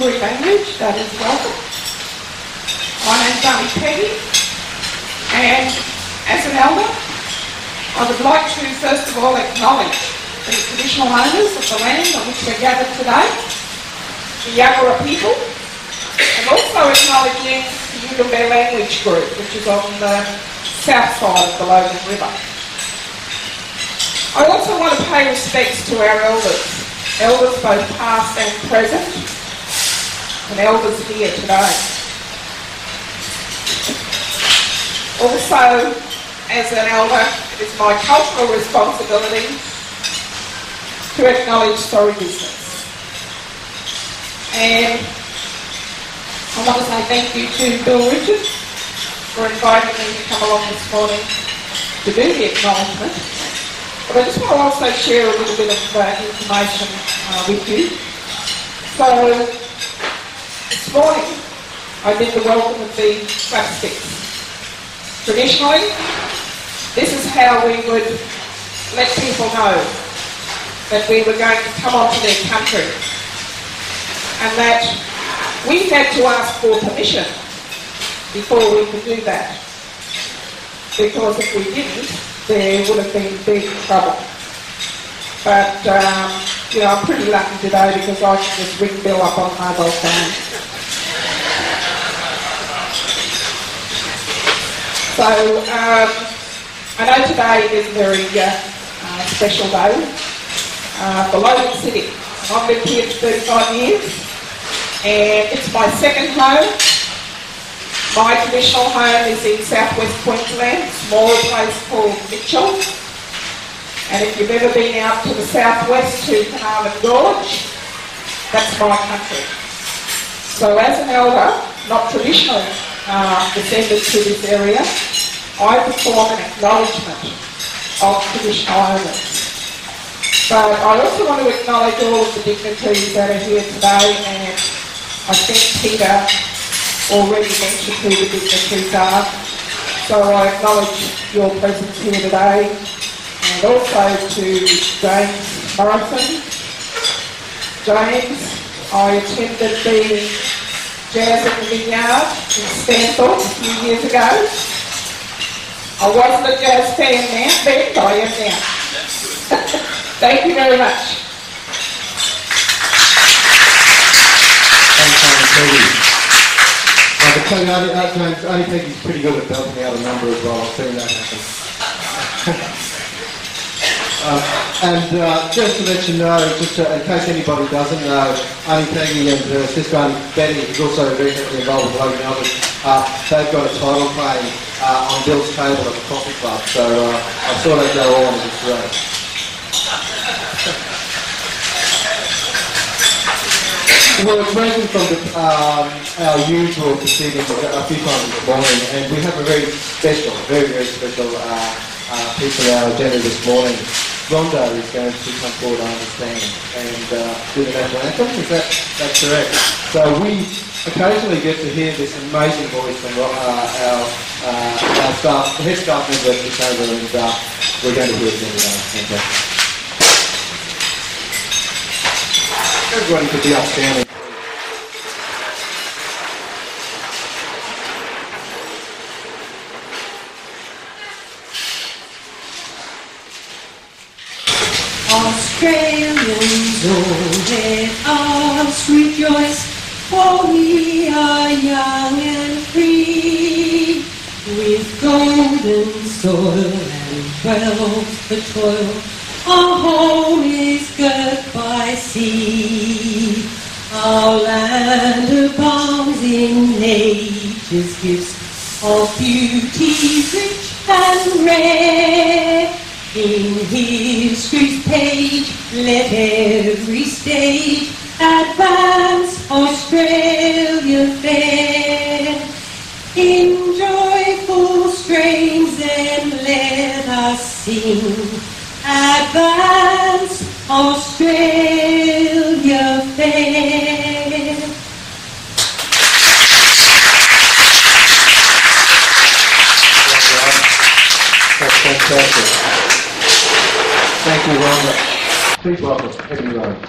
every language that is welcome. My name's Auntie Peggy, and as an elder, I would like to first of all acknowledge the traditional owners of the land on which we're gathered today, the Yagara people, and also acknowledging the Yugambeh language group, which is on the south side of the Logan River. I also want to pay respects to our elders both past and present, and elders here today. Also, as an elder, it is my cultural responsibility to acknowledge sorry business. And I want to say thank you to Bill Richards for inviting me to come along this morning to do the acknowledgement. But I just want to also share a little bit of information with you. So, this morning I did the welcome of the slapsticks. Traditionally, this is how we would let people know that we were going to come onto their country and that we had to ask for permission before we could do that. Because if we didn't, there would have been big trouble. But, you know, I'm pretty lucky today because I can just ring Bill up on my mobile phone. So, I know today is a very special day for Logan City. I've lived here for 35 years and it's my second home. My traditional home is in southwest Queensland, a small place called Mitchell. And if you've ever been out to the southwest to Carnarvon Gorge, that's my country. So as an elder, not traditionally descended to this area, I perform an acknowledgement of traditional owners. But I also want to acknowledge all of the dignitaries that are here today, and I think Peter already mentioned who the dignitaries are. So I acknowledge your presence here today, and also to James Morrison. James, I attended the Jazz in the Vineyard in Stanthorpe a few years ago. I wasn't a jazz fan then, but I am now. Thank you very much. Thanks, Auntie Peggy. I can tell you, James, Auntie Peggy's pretty good at belting out a number as well. I've seen that happen. Just to let you know, in case anybody doesn't know, Auntie Peggy and her sister Auntie Betty, who's also very heavily involved with Logan Albert, they've got a title claim on Bill's table at the coffee club, so I saw that go on as it's great. Well, it's ranging from our usual proceedings a few times this morning, and we have a very special, very special piece of our agenda this morning. Rondo is going to come forward, I understand, and do the national anthem. Is that's correct? So we occasionally get to hear this amazing voice from our staff, the head staff member of the chamber, and we're going to hear it today. Thank you. Everybody could be outstanding. Australians, oh let us rejoice, for we are young and free, with golden soil and wealth the toil, our home is girt by sea. Our land abounds in nature's gifts of beauty rich and rare. In history's page, let every stage advance Australia fair. In joyful strains then let us sing, advance Australia fair. That's fantastic. Thank you, Rhonda. Please welcome Ebony Rose.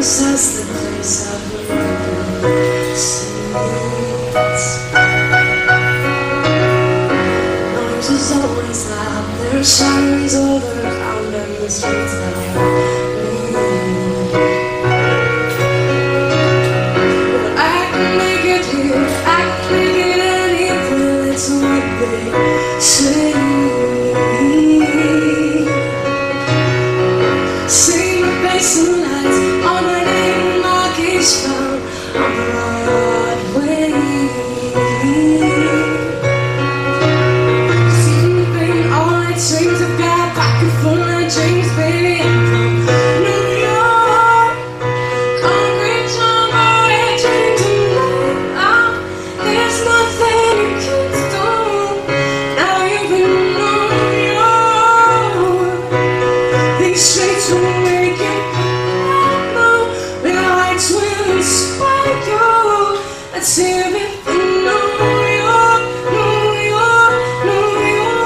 That's the place I've been since. Noise is always loud. There are sirens all around and the streets now. But I can make it here. I can make it anywhere. That's what they say. See my face and lights on my name mark is found on Broadway. Sleeping all night dreams I've got a pocket full of dreams, baby. I'm from New York, concrete jungle and dreams of light. There's nothing you can do. Now you've been New York. These streets will make you the lights will inspire you. Let's hear it from New York, New York, New York.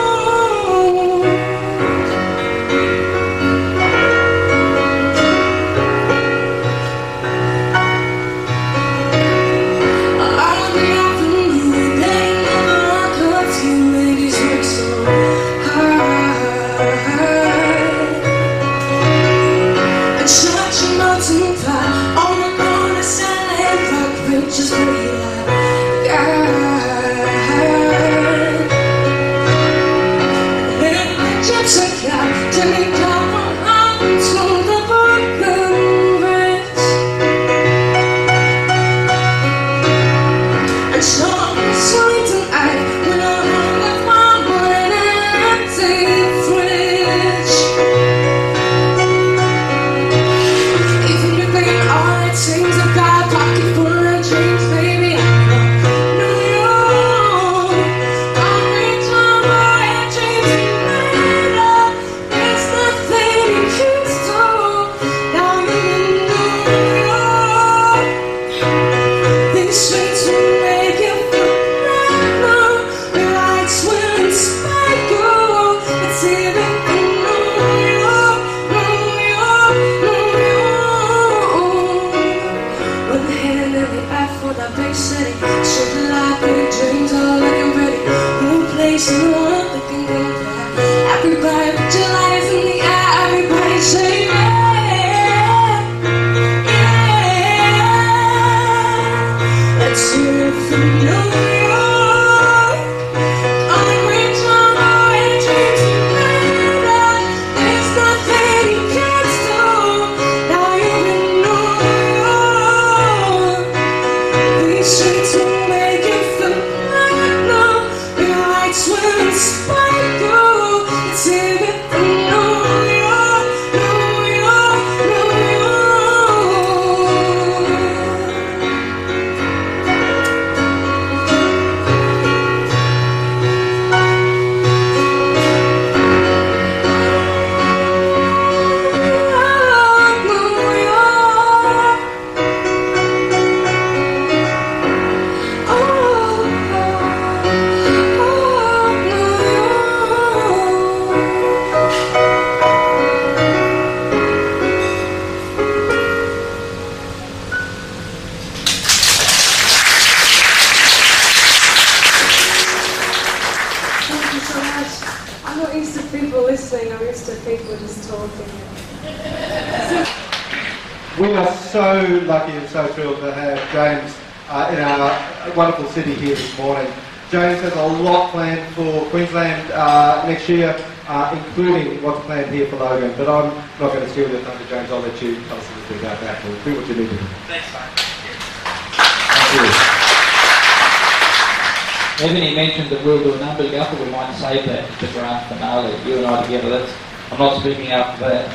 I want the out from you. They never come to you. Ladies work so hard. And shut your mouth to pie on the corner, selling rock bridges where you lie. Little chips are got Jimmy come on to the Brooklyn Bridge. And something's sweet tonight when I hung up my morning and empty fridge. Even if they all it seems I've got a pocket full of dreams, baby. I'm from New York, concrete jungle and dreams made up. There's nothing you can do. Now you're in New York. These streets will make you feel right now. The lights will inspire you. Let's hear it from New York, New York, New York. With the hand in the eye for that big city, shaping like big dreams, all looking ready. New place, new one, looking good. Everybody put your lights in the air. Everybody say yeah, yeah. Let's hear it from New York. Concrete jungle and dreams made up. There's nothing you can't do. Now you're in New York. These streets will make you feel like no. The lights will inspire you. Let's hear it from New York, New York, New York. Thank you so much. I'm not used to people listening, I'm used to people just talking. We are so lucky and so thrilled to have James in our wonderful city here this morning. James has a lot planned for Queensland next year, including what's planned here for Logan. But I'm not going to steal your thunder, James. I'll let you tell us a little bit about that. We'll do what you need to do. Thanks, mate. Thank you. Ebony mentioned that we'll do an unbelievable, we might save that to the grand finale, you and I together. I'm not speaking up for that.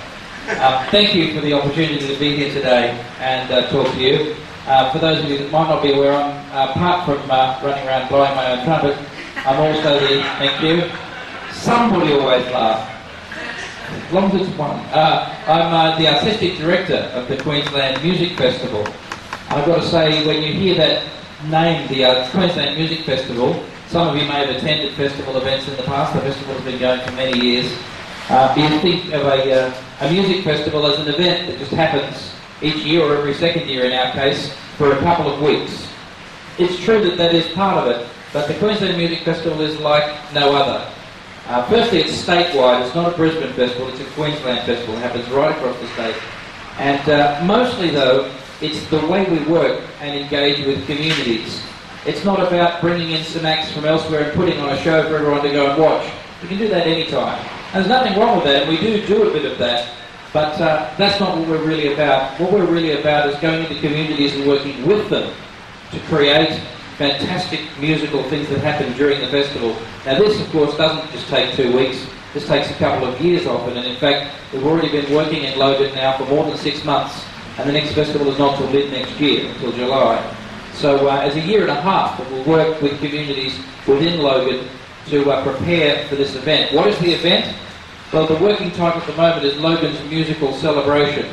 Thank you for the opportunity to be here today and talk to you. For those of you that might not be aware, I'm, apart from running around blowing my own trumpet, I'm also the, thank you, somebody always laugh. as long as it's one. I'm the artistic director of the Queensland Music Festival. I've got to say, when you hear that name, the Queensland Music Festival, some of you may have attended festival events in the past. The festival has been going for many years. You think of a music festival as an event that just happens each year, or every second year in our case, for a couple of weeks. It's true that that is part of it, but the Queensland Music Festival is like no other. Firstly, it's statewide. It's not a Brisbane festival, it's a Queensland festival. It happens right across the state. And mostly, though, it's the way we work and engage with communities. It's not about bringing in some acts from elsewhere and putting on a show for everyone to go and watch. We can do that anytime. And there's nothing wrong with that, and we do a bit of that. But that's not what we're really about. What we're really about is going into communities and working with them to create fantastic musical things that happen during the festival. Now this, of course, doesn't just take 2 weeks. This takes a couple of years often, and in fact, we've already been working in Logan now for more than 6 months, and the next festival is not till mid next year, until July. So as a year and a half, we'll work with communities within Logan to prepare for this event. What is the event? Well, the working title at the moment is Logan's Musical Celebration.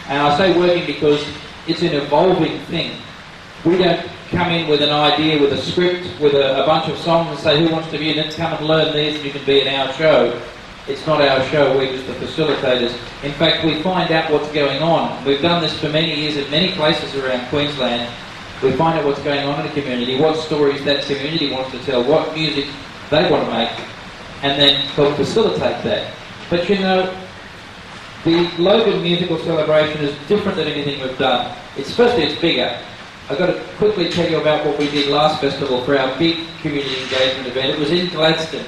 And I say working because it's an evolving thing. We don't come in with an idea, with a script, with a bunch of songs and say, who wants to be in it? Come and learn these and you can be in our show. It's not our show, we're just the facilitators. In fact, we find out what's going on. We've done this for many years in many places around Queensland. We find out what's going on in the community, what stories that community wants to tell, what music they want to make, and then help facilitate that. But you know, the Logan Musical Celebration is different than anything we've done. Firstly, it's bigger. I've got to quickly tell you about what we did last festival for our big community engagement event. It was in Gladstone,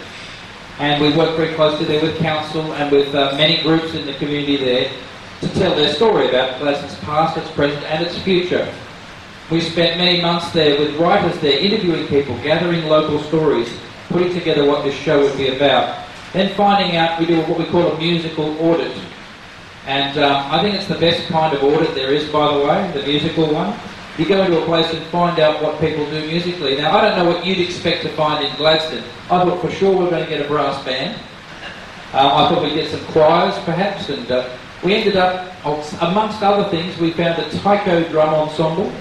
and we worked very closely there with council and with many groups in the community there to tell their story about Gladstone's past, its present and its future. We spent many months there with writers there, interviewing people, gathering local stories, putting together what this show would be about. Then finding out, we do what we call a musical audit. And I think it's the best kind of audit there is, by the way, the musical one. You go into a place and find out what people do musically. Now, I don't know what you'd expect to find in Gladstone. I thought for sure we were going to get a brass band. I thought we'd get some choirs, perhaps, and we ended up, amongst other things, we found a taiko drum ensemble,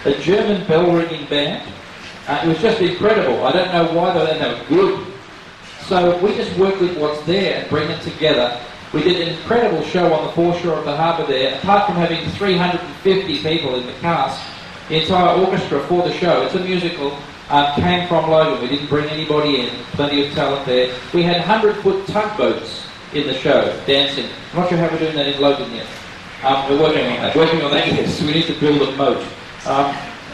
a German bell-ringing band. It was just incredible. I don't know why they were good. So we just work with what's there and bring it together. We did an incredible show on the foreshore of the harbour there. Apart from having 350 people in the cast, the entire orchestra for the show, it's a musical, came from Logan. We didn't bring anybody in, plenty of talent there. We had 100-foot tugboats in the show, dancing. I'm not sure how we're doing that in Logan yet. We're working on that. Yes, we need to build a moat.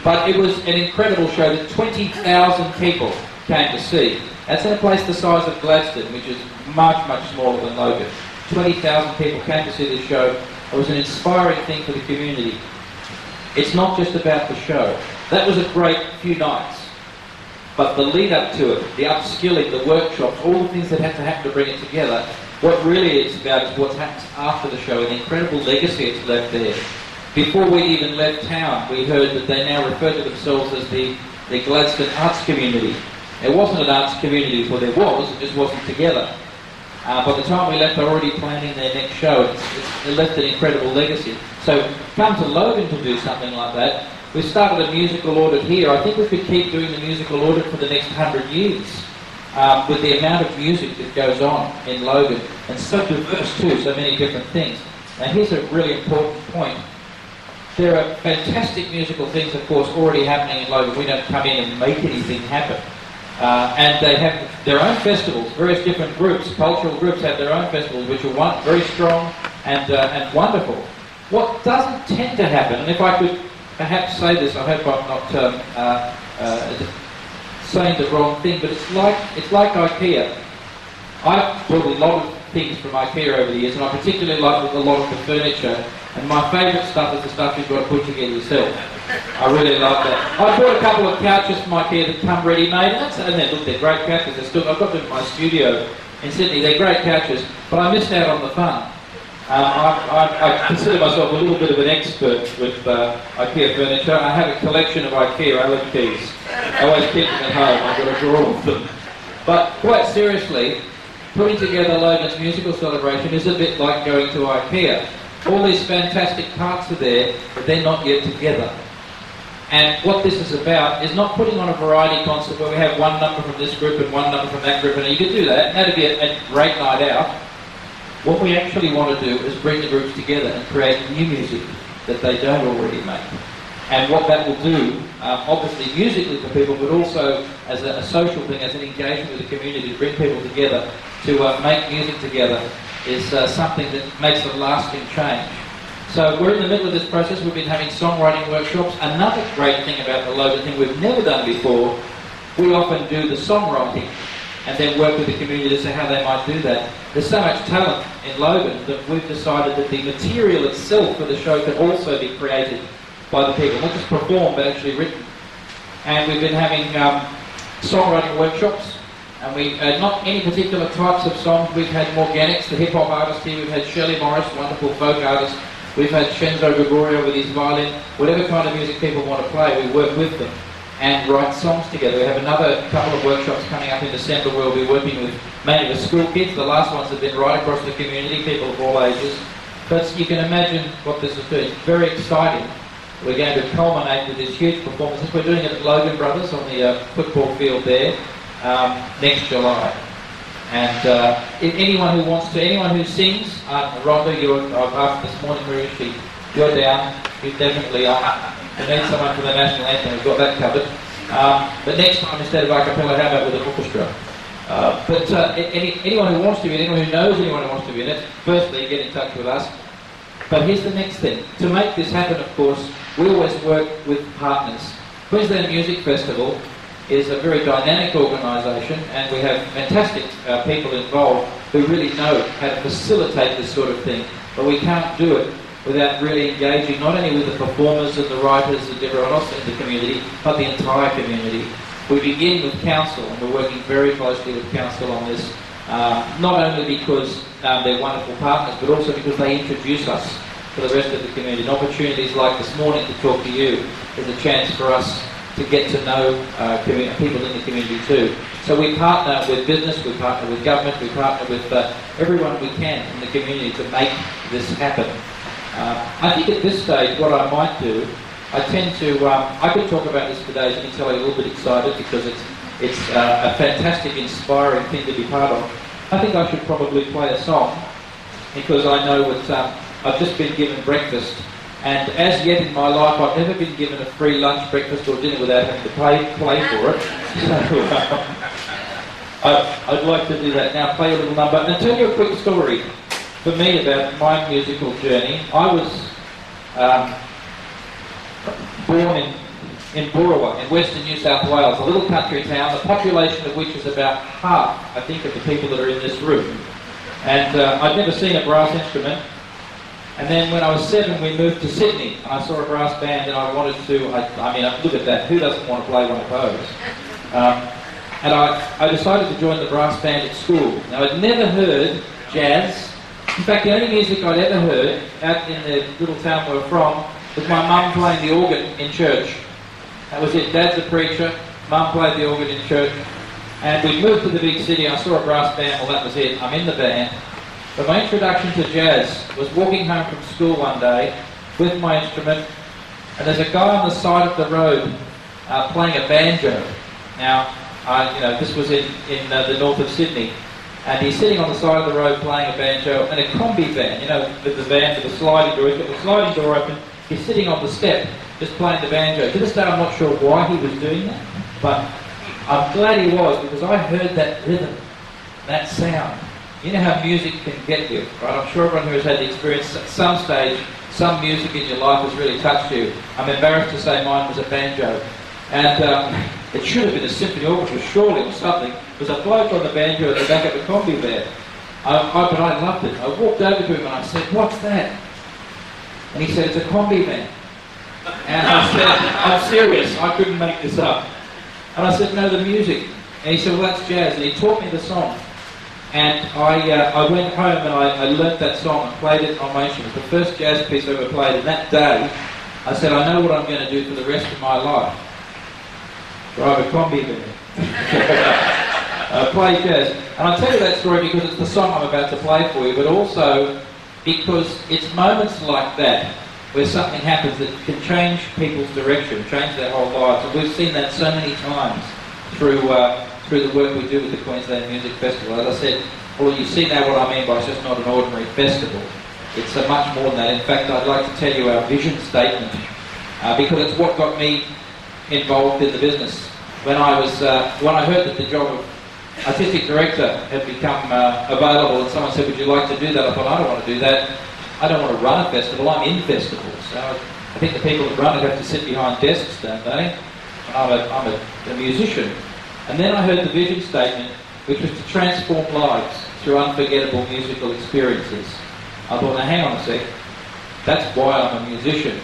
But it was an incredible show that 20,000 people came to see. That's in a place the size of Gladstone, which is much, much smaller than Logan. 20,000 people came to see this show. It was an inspiring thing for the community. It's not just about the show. That was a great few nights. But the lead up to it, the upskilling, the workshops, all the things that have to happen to bring it together, what really it's about is what happens after the show and the incredible legacy it's left there. Before we even left town, we heard that they now refer to themselves as the Gladstone Arts Community. It wasn't an arts community before there was, it just wasn't together. By the time we left, they were already planning their next show. It left an incredible legacy. So come to Logan to do something like that. We started a musical audit here. I think we could keep doing the musical audit for the next 100 years with the amount of music that goes on in Logan. And so diverse too, so many different things. Now here's a really important point. There are fantastic musical things, of course, already happening in Logan. We don't come in and make anything happen. And they have their own festivals. Various different groups, cultural groups, have their own festivals, which are very strong and wonderful. What doesn't tend to happen, and if I could perhaps say this, I hope I'm not saying the wrong thing, but it's like IKEA. I've bought a lot of things from IKEA over the years, and I particularly like a lot of the furniture. And my favourite stuff is the stuff you've got to put together yourself. I really like that. I bought a couple of couches from IKEA that come ready-made, and they're great couches. I've got them in my studio in Sydney. They're great couches, but I missed out on the fun. I consider myself a little bit of an expert with IKEA furniture. I have a collection of IKEA Allen keys. I always keep them at home. I've got a drawer of them. But quite seriously, putting together Logan's musical celebration is a bit like going to IKEA. All these fantastic parts are there, but they're not yet together. And what this is about is not putting on a variety concert where we have one number from this group and one number from that group, and you could do that, and that'd be a great night out. What we actually want to do is bring the groups together and create new music that they don't already make. And what that will do, obviously musically for people, but also as a social thing, as an engagement with the community, to bring people together, to make music together, is something that makes a lasting change. So we're in the middle of this process. We've been having songwriting workshops. Another great thing about the Logan thing we've never done before, we often do the songwriting and then work with the community to see how they might do that. There's so much talent in Logan that we've decided that the material itself for the show can also be created by the people, not just performed but actually written. And we've been having songwriting workshops, and we not any particular types of songs. We've had Morganics, the hip-hop artist here. We've had Shirley Morris, wonderful folk artist. We've had Shenzo Gregorio with his violin. Whatever kind of music people want to play, we work with them and write songs together. We have another couple of workshops coming up in December where we'll be working with mainly with school kids. The last ones have been right across the community, people of all ages. But you can imagine what this is doing. It's very exciting. We're going to culminate with this huge performance. We're doing it at Logan Brothers on the football field there next July. And anyone who wants to, anyone who sings, Rhonda, I've asked this morning, Mariucci, you're down. You definitely are. We need someone for the national anthem. We've got that covered. But next time, instead of a cappella, how about with an orchestra? Anyone who wants to be in it, anyone who knows anyone who wants to be in it, firstly, get in touch with us. But here's the next thing. To make this happen, of course, we always work with partners. Queensland Music Festival is a very dynamic organisation, and we have fantastic people involved who really know how to facilitate this sort of thing. But we can't do it without really engaging not only with the performers and the writers and everyone else in the community, but the entire community. We begin with council, and we're working very closely with council on this, not only because they're wonderful partners, but also because they introduce us to the rest of the community. And opportunities like this morning to talk to you is a chance for us to get to know people in the community too. So we partner with business, we partner with government, we partner with everyone we can in the community to make this happen. I think at this stage what I might do, I tend to, I could talk about this today, as you can tell I'm a little bit excited because it's a fantastic, inspiring thing to be part of. I think I should probably play a song because I know what, I've just been given breakfast, and as yet in my life I've never been given a free lunch, breakfast or dinner without having to pay for it. So I'd like to do that now, play a little number and tell you a quick story for me about my musical journey. I was born in Boorowa, in western New South Wales, a little country town, the population of which is about half, I think, of the people that are in this room. And I'd never seen a brass instrument. And then when I was 7, we moved to Sydney, and I saw a brass band, and I wanted to, I mean, look at that, who doesn't want to play one of those? And I decided to join the brass band at school. Now, I'd never heard jazz. In fact, the only music I'd ever heard out in the little town we're from was my mum playing the organ in church. That was it. Dad's a preacher, Mum played the organ in church. And we moved to the big city. I saw a brass band. Well, that was it. I'm in the band. But my introduction to jazz was walking home from school one day with my instrument, and there's a guy on the side of the road playing a banjo. Now, this was in the north of Sydney, and he's sitting on the side of the road playing a banjo, and a combi van, with the van with the sliding door. He's got the sliding door open. He's sitting on the step, just playing the banjo. To this day, I'm not sure why he was doing that, but I'm glad he was, because I heard that rhythm, that sound. You know how music can get you, right? I'm sure everyone who has had the experience at some stage, some music in your life has really touched you. I'm embarrassed to say mine was a banjo. And it should have been a symphony orchestra, surely, or something. There was a bloke on the banjo at the back of the combi van. But I loved it. I walked over to him and I said, "What's that?" And he said, "It's a combi van." And I said, "I'm serious, I couldn't make this up." And I said, "No, the music." And he said, "Well, that's jazz." And he taught me the song. And I went home and I learnt that song and played it on my instrument. The first jazz piece I ever played. And that day, I said, I know what I'm going to do for the rest of my life. Drive a combi van. play jazz. And I tell you that story because it's the song I'm about to play for you, but also because it's moments like that where something happens that can change people's direction, change their whole lives. And we've seen that so many times through the work we do with the Queensland Music Festival. As I said, well, you see now what I mean by it's just not an ordinary festival. It's much more than that. In fact, I'd like to tell you our vision statement because it's what got me involved in the business. When I heard that the job of artistic director had become available and someone said, would you like to do that? I thought, I don't want to do that. I don't want to run a festival, I'm in festivals. So I think the people that run it have to sit behind desks, don't they? And I'm a musician. And then I heard the vision statement, which was to transform lives through unforgettable musical experiences. I thought, now hang on a sec, that's why I'm a musician.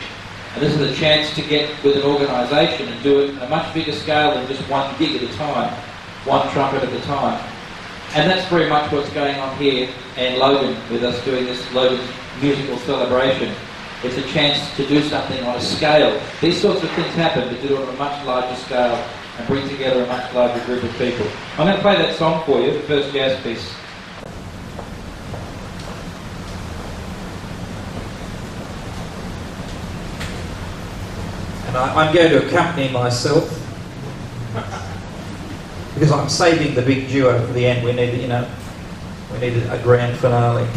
And this is a chance to get with an organisation and do it on a much bigger scale than just one gig at a time, one trumpet at a time. And that's very much what's going on here in Logan with us doing this Logan musical celebration. It's a chance to do something on a scale. These sorts of things happen, but to do it on a much larger scale and bring together a much larger group of people. I'm going to play that song for you, the first jazz piece. And I'm going to accompany myself because I'm saving the big duo for the end. We need, we need a grand finale.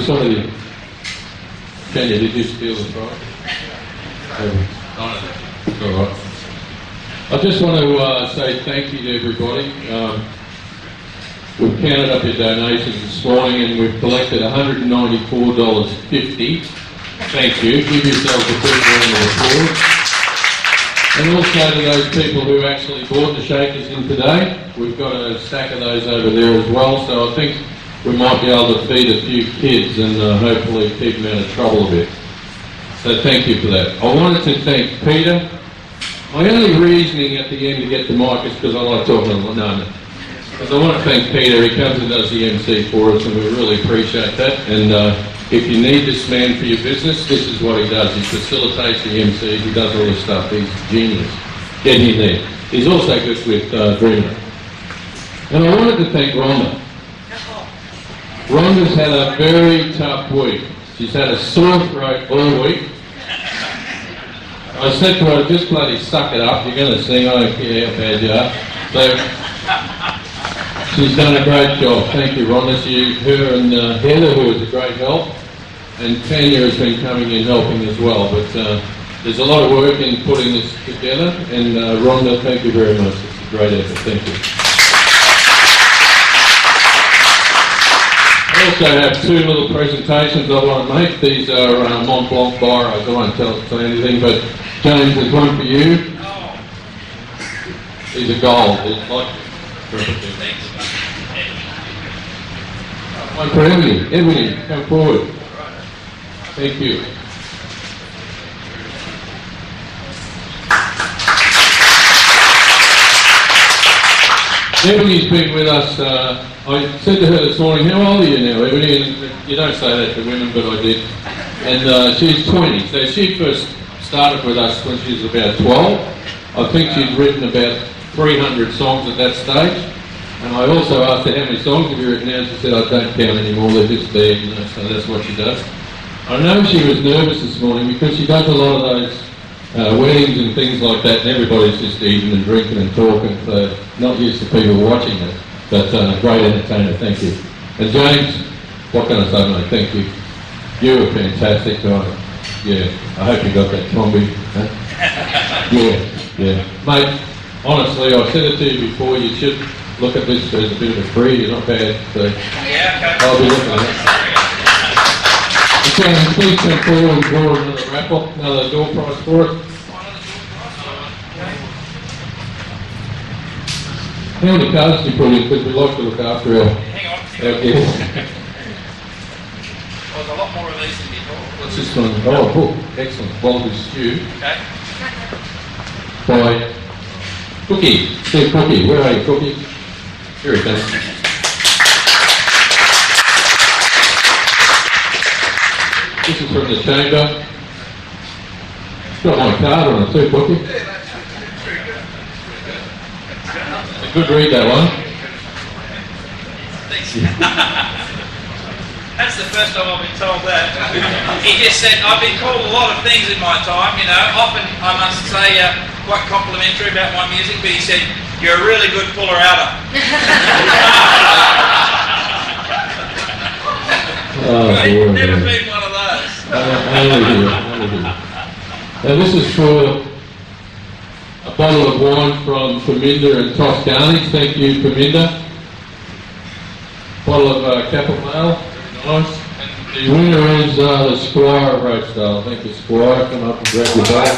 somebody... Kenya, did you steal the prize? All right. I just want to say thank you to everybody. We've counted up your donations this morning and we've collected $194.50. Thank you. Give yourselves a big round of applause. And also to those people who actually bought the shakers in today. We've got a stack of those over there as well, so I think we might be able to feed a few kids and hopefully keep them out of trouble a bit. So thank you for that. I wanted to thank Peter. My only reasoning at the end to get the mic is because I like talking a lot. No. Because I want to thank Peter. He comes and does the MC for us and we really appreciate that. And if you need this man for your business, this is what he does. He facilitates the MCs, he does all this stuff. He's genius. Get him there. He's also good with Dreamer. And I wanted to thank Rhonda. Rhonda's had a very tough week. She's had a sore throat all week. I said to her, just bloody suck it up, you're going to sing, I don't care how bad you are. So, she's done a great job. Thank you, Rhonda. Her and Heather, who was a great help. And Tanya has been coming in helping as well. But there's a lot of work in putting this together. And Rhonda, thank you very much. It's a great effort. Thank you. I also have two little presentations I want to make. These are Mont Blanc Biros. I won't tell anything, but James, there's one for you. These are gold. It's like one for Ebony. Ebony, come forward. Thank you. Ebony's been with us. I said to her this morning, how old are you now, Ebony? And you don't say that to women, but I did. And she's 20. So she first started with us when she was about 12. I think she'd written about 300 songs at that stage. And I also asked her how many songs have you written now. She said, I don't count anymore, they're just there, you know, so that's what she does. I know she was nervous this morning because she does a lot of those weddings and things like that, and everybody's just eating and drinking and talking, so not used to people watching it. But great entertainer, thank you. And James, what can I say, mate? Thank you. You were fantastic, yeah, I hope you got that combi. Huh? Yeah. Mate, honestly, I've said it to you before, you should look at this as a bit of a free, you're not bad, so I'll be looking at it. Okay, please come forward and draw another raffle, another door prize for it. How many cards do you put in? Because we like to look after our guests. There's a lot more of these than before. What's this one? Oh, a book. Excellent. Walter's Stew. Okay. By Cookie. Steve Cookie. Where are you, Cookie? Here he comes. This is from the chamber. It's got my card on it too, Cookie. Good read, that one. Thanks. That's the first time I've been told that. He just said, I've been called a lot of things in my time, you know, often, I must say, quite complimentary about my music, but he said, you're a really good puller-outer. Never been one of those. Now this is for a bottle of wine from Faminda and Toscani. Thank you, Faminda. Bottle of Capilmale. Very nice. And the winner is the Squire of Roachdale. Thank you, Squire. Come up and grab your bottle.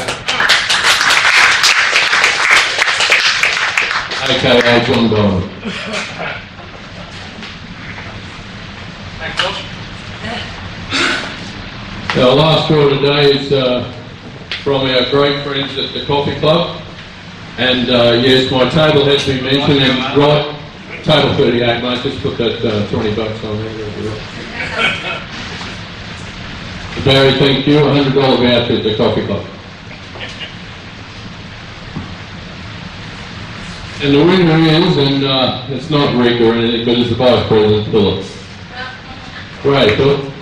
AKA John Diamond. Thanks, Josh. Our last draw today is from our great friends at the Coffee Club. And yes, my table has been mentioned, and right, table 38, mate, just put that $20 on there. Barry, thank you, $100 voucher at the Coffee Club. And the winner is, and it's not Rick or anything, but it's the Vice President, Philip. Great, Philip.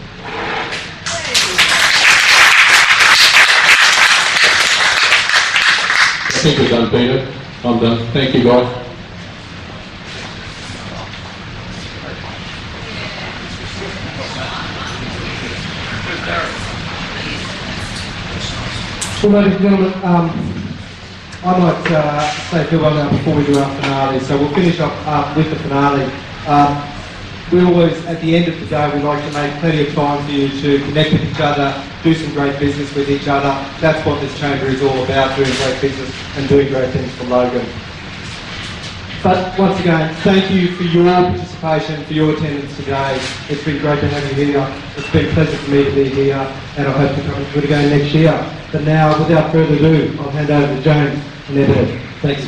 I think we're done, Peter. I'm done. Thank you, guys. Well, ladies and gentlemen, I might say a farewell now before we do our finale. So we'll finish up with the finale. We always, at the end of the day, we like to make plenty of time for you to connect with each other, do some great business with each other. That's what this chamber is all about, doing great business and doing great things for Logan. But once again, thank you for your participation, for your attendance today. It's been great to have you here. It's been a pleasure for me to be here, and I hope to come and do it again next year. But now, without further ado, I'll hand over to James and Ebony. Thank you.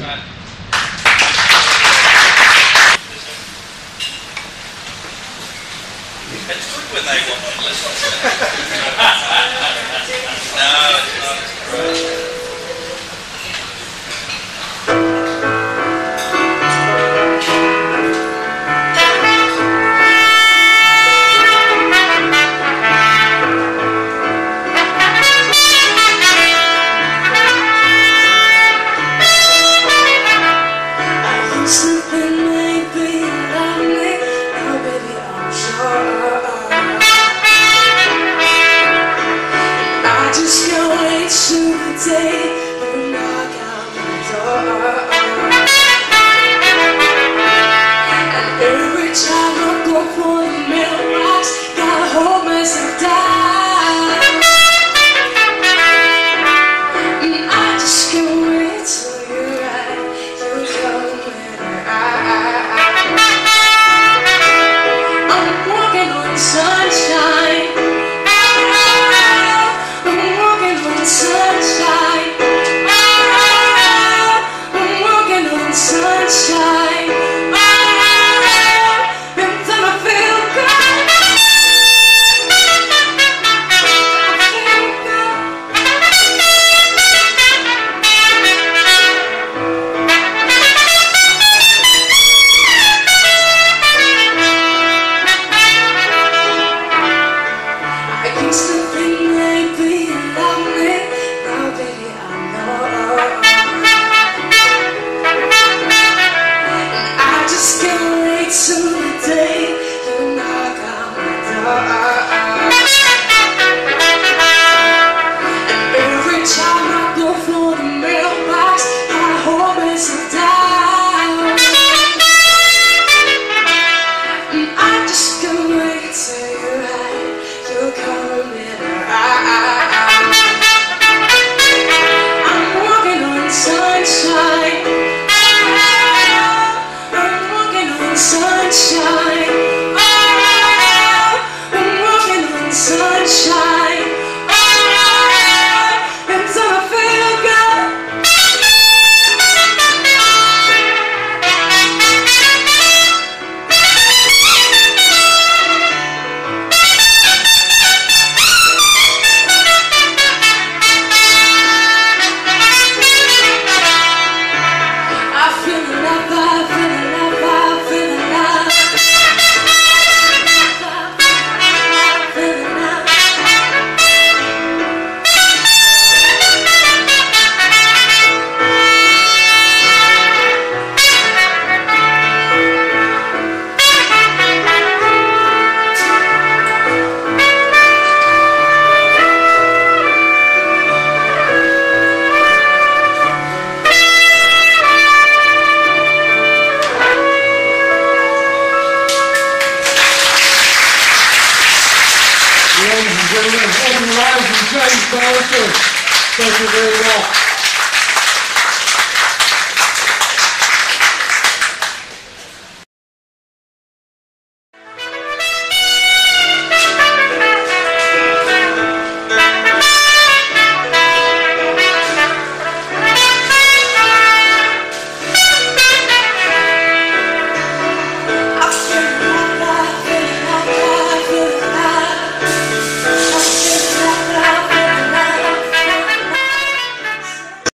It's good when they want to listen. No, it's not. It's great. Ebony Rose and James Morrison. Thank you very much.